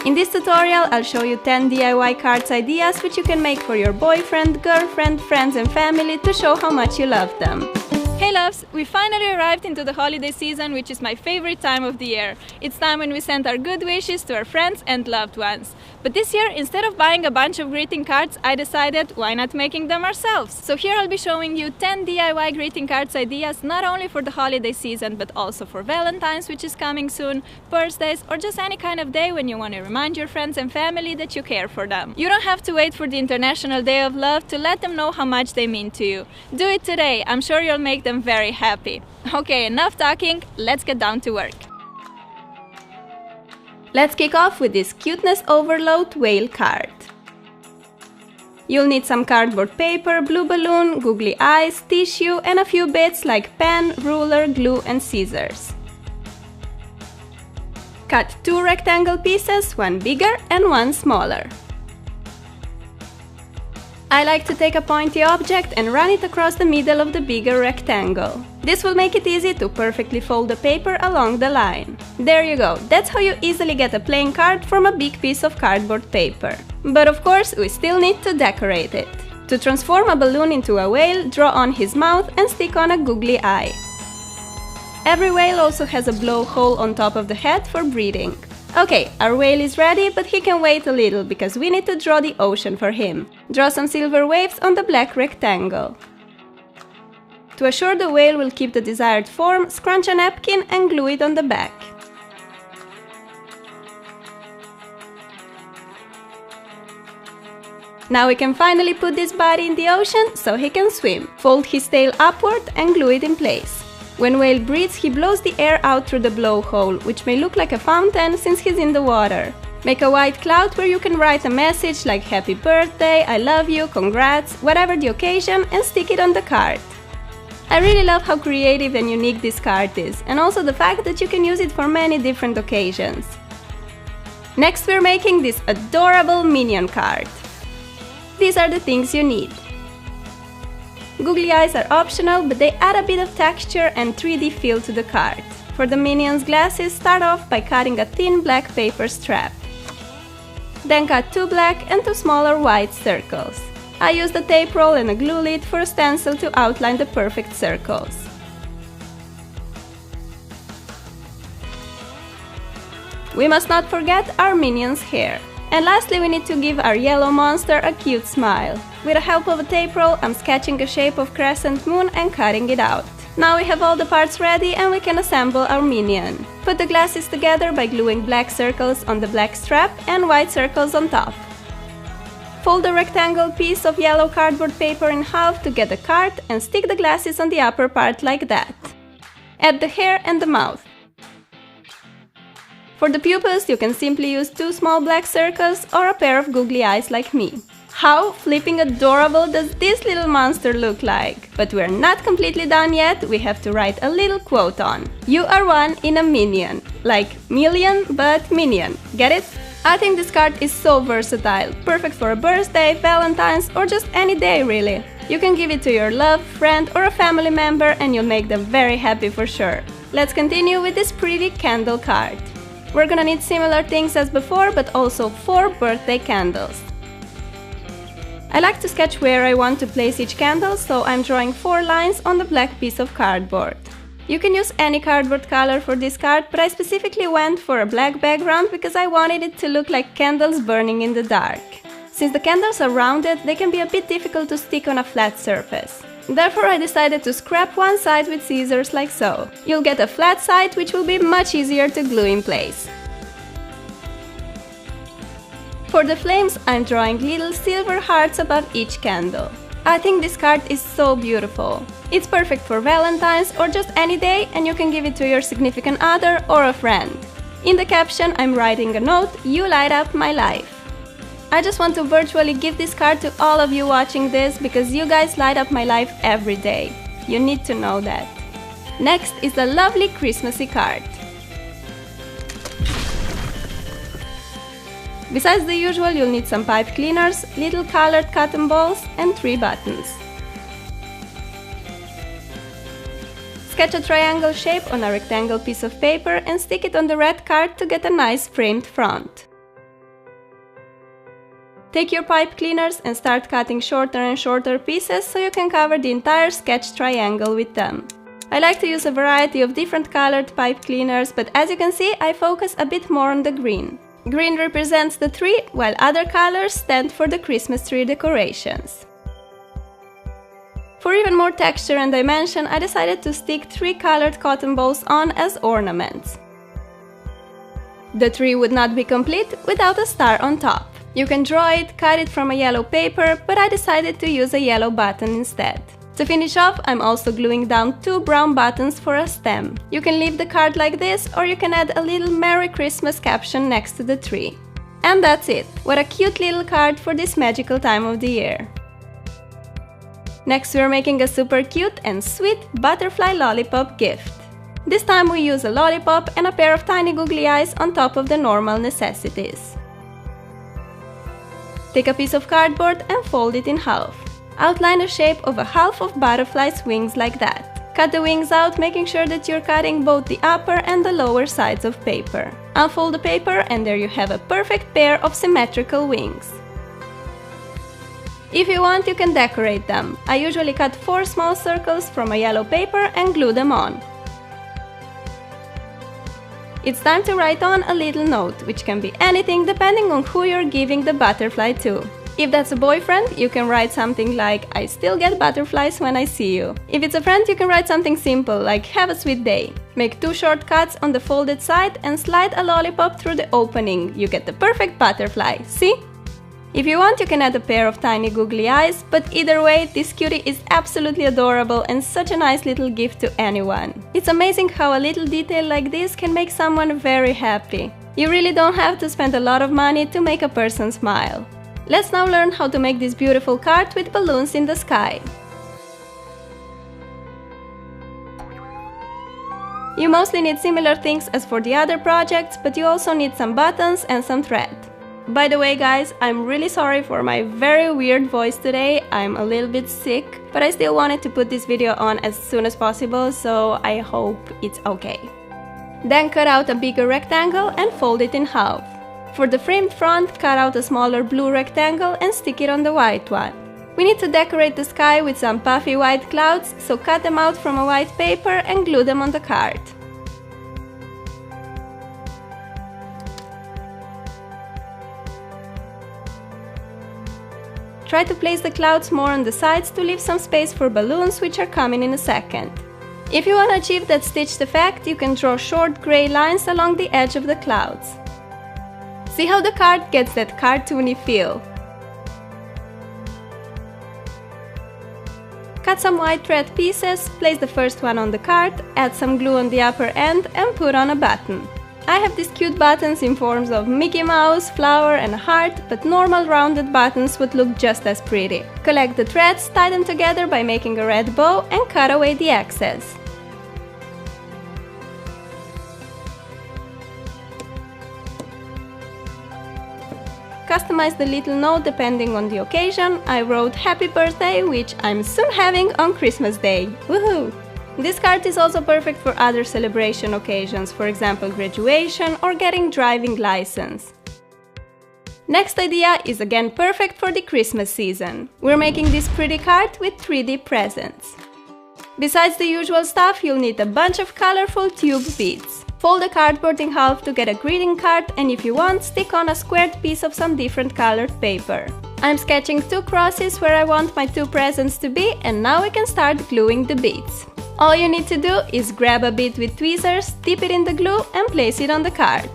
In this tutorial, I'll show you 10 DIY cards ideas which you can make for your boyfriend, girlfriend, friends and family to show how much you love them. Hey loves, we finally arrived into the holiday season, which is my favorite time of the year. It's time when we send our good wishes to our friends and loved ones. But this year, instead of buying a bunch of greeting cards, I decided why not making them ourselves. So here I'll be showing you 10 DIY greeting cards ideas not only for the holiday season but also for Valentine's, which is coming soon, birthdays, or just any kind of day when you want to remind your friends and family that you care for them. You don't have to wait for the International Day of Love to let them know how much they mean to you. Do it today, I'm sure you'll make them very happy. Okay, enough talking, let's get down to work. Let's kick off with this cuteness overload whale card. You'll need some cardboard paper, blue balloon, googly eyes, tissue and a few bits like pen, ruler, glue and scissors. Cut 2 rectangle pieces, one bigger and one smaller. I like to take a pointy object and run it across the middle of the bigger rectangle. This will make it easy to perfectly fold the paper along the line. There you go, that's how you easily get a plain card from a big piece of cardboard paper. But of course, we still need to decorate it. To transform a balloon into a whale, draw on his mouth and stick on a googly eye. Every whale also has a blowhole on top of the head for breathing. Okay, our whale is ready, but he can wait a little because we need to draw the ocean for him. Draw some silver waves on the black rectangle. To assure the whale will keep the desired form, scrunch a napkin and glue it on the back. Now we can finally put this body in the ocean so he can swim. Fold his tail upward and glue it in place. When whale breathes, he blows the air out through the blowhole, which may look like a fountain since he's in the water. Make a white cloud where you can write a message like happy birthday, I love you, congrats, whatever the occasion, and stick it on the card. I really love how creative and unique this card is, and also the fact that you can use it for many different occasions. Next we're making this adorable minion card. These are the things you need. Googly eyes are optional, but they add a bit of texture and 3D feel to the card. For the minions' glasses, start off by cutting a thin black paper strap. Then cut 2 black and 2 smaller white circles. I used a tape roll and a glue lid for a stencil to outline the perfect circles. We must not forget our minion's hair. And lastly, we need to give our yellow monster a cute smile. With the help of a tape roll, I'm sketching a shape of crescent moon and cutting it out. Now we have all the parts ready and we can assemble our minion. Put the glasses together by gluing black circles on the black strap and white circles on top. Fold the rectangle piece of yellow cardboard paper in half to get the card and stick the glasses on the upper part like that. Add the hair and the mouth. For the pupils, you can simply use 2 small black circles or a pair of googly eyes like me. How flipping adorable does this little monster look like? But we're not completely done yet, we have to write a little quote on. You are one in a minion. Like million, but minion. Get it? I think this card is so versatile, perfect for a birthday, Valentine's, or just any day really. You can give it to your loved friend or a family member and you'll make them very happy for sure. Let's continue with this pretty candle card. We're gonna need similar things as before, but also 4 birthday candles. I like to sketch where I want to place each candle, so I'm drawing 4 lines on the black piece of cardboard. You can use any cardboard color for this card, but I specifically went for a black background because I wanted it to look like candles burning in the dark. Since the candles are rounded, they can be a bit difficult to stick on a flat surface. Therefore, I decided to scrap one side with scissors like so. You'll get a flat side, which will be much easier to glue in place. For the flames, I'm drawing little silver hearts above each candle. I think this card is so beautiful. It's perfect for Valentine's or just any day, and you can give it to your significant other or a friend. In the caption, I'm writing a note, "You light up my life." I just want to virtually give this card to all of you watching this because you guys light up my life every day. You need to know that. Next is a lovely Christmassy card. Besides the usual, you'll need some pipe cleaners, little colored cotton balls and 3 buttons. Sketch a triangle shape on a rectangle piece of paper and stick it on the red card to get a nice framed front. Take your pipe cleaners and start cutting shorter and shorter pieces so you can cover the entire sketch triangle with them. I like to use a variety of different colored pipe cleaners, but as you can see, I focus a bit more on the green. Green represents the tree, while other colors stand for the Christmas tree decorations. For even more texture and dimension, I decided to stick 3 colored cotton balls on as ornaments. The tree would not be complete without a star on top. You can draw it, cut it from a yellow paper, but I decided to use a yellow button instead. To finish off, I'm also gluing down 2 brown buttons for a stem. You can leave the card like this, or you can add a little Merry Christmas caption next to the tree. And that's it! What a cute little card for this magical time of the year! Next, we're making a super cute and sweet butterfly lollipop gift. This time we use a lollipop and a pair of tiny googly eyes on top of the normal necessities. Take a piece of cardboard and fold it in half. Outline the shape of a half of butterfly's wings like that. Cut the wings out, making sure that you're cutting both the upper and the lower sides of paper. Unfold the paper and there you have a perfect pair of symmetrical wings. If you want, you can decorate them. I usually cut 4 small circles from a yellow paper and glue them on. It's time to write on a little note, which can be anything depending on who you're giving the butterfly to. If that's a boyfriend, you can write something like, "I still get butterflies when I see you." If it's a friend, you can write something simple like, "Have a sweet day." Make 2 short cuts on the folded side and slide a lollipop through the opening. You get the perfect butterfly, see? If you want, you can add a pair of tiny googly eyes, but either way, this cutie is absolutely adorable and such a nice little gift to anyone. It's amazing how a little detail like this can make someone very happy. You really don't have to spend a lot of money to make a person smile. Let's now learn how to make this beautiful card with balloons in the sky. You mostly need similar things as for the other projects, but you also need some buttons and some thread. By the way guys, I'm really sorry for my very weird voice today. I'm a little bit sick, but I still wanted to put this video on as soon as possible, so I hope it's okay. Then cut out a bigger rectangle and fold it in half. For the framed front, cut out a smaller blue rectangle and stick it on the white one. We need to decorate the sky with some puffy white clouds, so cut them out from a white paper and glue them on the card. Try to place the clouds more on the sides to leave some space for balloons, which are coming in a second. If you want to achieve that stitched effect, you can draw short gray lines along the edge of the clouds. See how the card gets that cartoony feel. Cut some white thread pieces, place the first one on the card, add some glue on the upper end and put on a button. I have these cute buttons in forms of Mickey Mouse, flower and a heart, but normal rounded buttons would look just as pretty. Collect the threads, tie them together by making a red bow and cut away the excess. Customize the little note depending on the occasion. I wrote "Happy Birthday," which I'm soon having on Christmas Day. Woohoo! This card is also perfect for other celebration occasions, for example graduation or getting driving license. Next idea is again perfect for the Christmas season. We're making this pretty card with 3D presents. Besides the usual stuff, you'll need a bunch of colorful tube beads. Fold the cardboard in half to get a greeting card, and if you want, stick on a squared piece of some different colored paper. I'm sketching 2 crosses where I want my 2 presents to be, and now we can start gluing the beads. All you need to do is grab a bead with tweezers, dip it in the glue and place it on the card.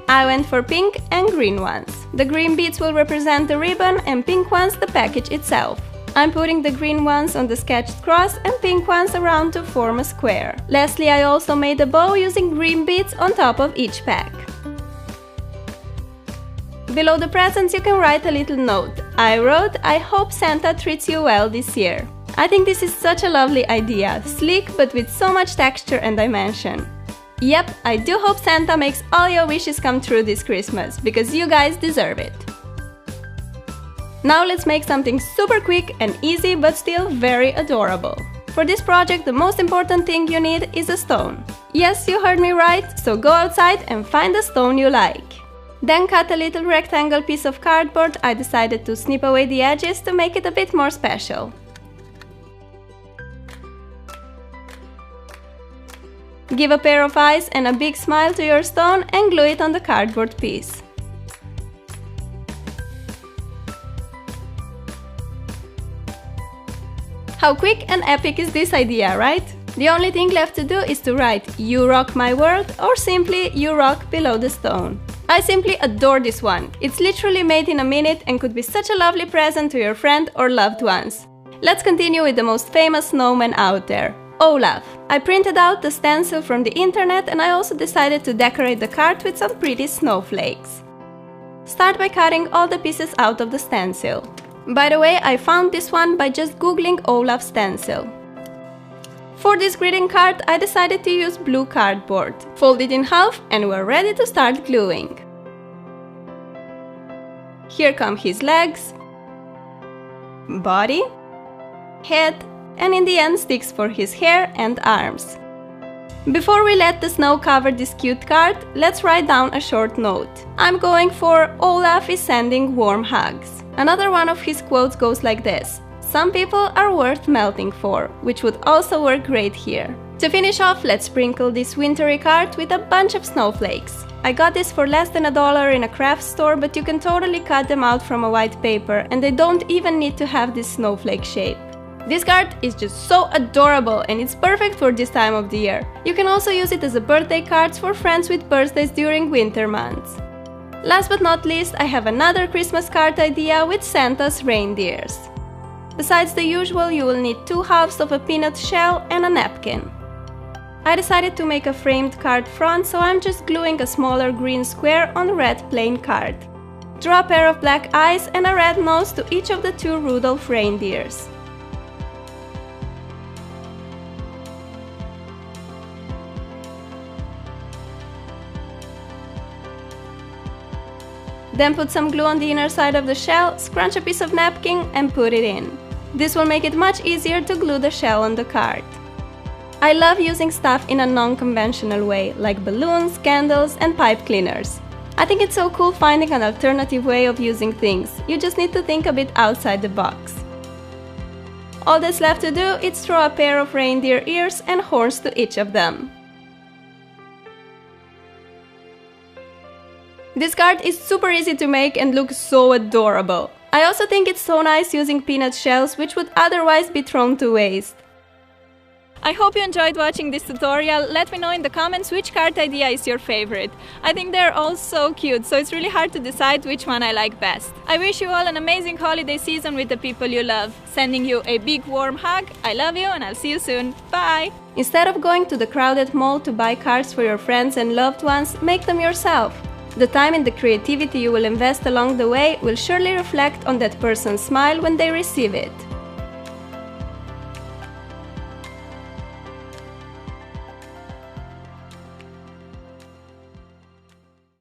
I went for pink and green ones. The green beads will represent the ribbon and pink ones the package itself. I'm putting the green ones on the sketched cross and pink ones around to form a square. Lastly, I also made a bow using green beads on top of each pack. Below the presents you can write a little note. I wrote, "I hope Santa treats you well this year." I think this is such a lovely idea, sleek but with so much texture and dimension. Yep, I do hope Santa makes all your wishes come true this Christmas, because you guys deserve it. Now let's make something super quick and easy but still very adorable. For this project, the most important thing you need is a stone. Yes, you heard me right, so go outside and find a stone you like. Then cut a little rectangle piece of cardboard. I decided to snip away the edges to make it a bit more special. Give a pair of eyes and a big smile to your stone and glue it on the cardboard piece. How quick and epic is this idea, right? The only thing left to do is to write "You rock my world" or simply "You rock" below the stone. I simply adore this one. It's literally made in a minute and could be such a lovely present to your friend or loved ones. Let's continue with the most famous snowman out there, Olaf. I printed out the stencil from the internet and I also decided to decorate the card with some pretty snowflakes. Start by cutting all the pieces out of the stencil. By the way, I found this one by just googling Olaf stencil. For this greeting card, I decided to use blue cardboard. Fold it in half and we're ready to start gluing. Here come his legs, body, head, and in the end sticks for his hair and arms. Before we let the snow cover this cute card, let's write down a short note. I'm going for "Olaf is sending warm hugs." Another one of his quotes goes like this: "Some people are worth melting for," which would also work great here. To finish off, let's sprinkle this wintry card with a bunch of snowflakes. I got this for less than $1 in a craft store, but you can totally cut them out from a white paper and they don't even need to have this snowflake shape. This card is just so adorable and it's perfect for this time of the year. You can also use it as a birthday card for friends with birthdays during winter months. Last but not least, I have another Christmas card idea with Santa's reindeers. Besides the usual, you will need 2 halves of a peanut shell and a napkin. I decided to make a framed card front, so I'm just gluing a smaller green square on a red plain card. Draw a pair of black eyes and a red nose to each of the 2 Rudolph reindeers. Then put some glue on the inner side of the shell, scrunch a piece of napkin and put it in. This will make it much easier to glue the shell on the card. I love using stuff in a non-conventional way, like balloons, candles and pipe cleaners. I think it's so cool finding an alternative way of using things. You just need to think a bit outside the box. All that's left to do is throw a pair of reindeer ears and horns to each of them. This card is super easy to make and looks so adorable. I also think it's so nice using peanut shells, which would otherwise be thrown to waste. I hope you enjoyed watching this tutorial. Let me know in the comments which card idea is your favorite. I think they're all so cute, so it's really hard to decide which one I like best. I wish you all an amazing holiday season with the people you love. Sending you a big warm hug. I love you and I'll see you soon. Bye! Instead of going to the crowded mall to buy cards for your friends and loved ones, make them yourself. The time and the creativity you will invest along the way will surely reflect on that person's smile when they receive it.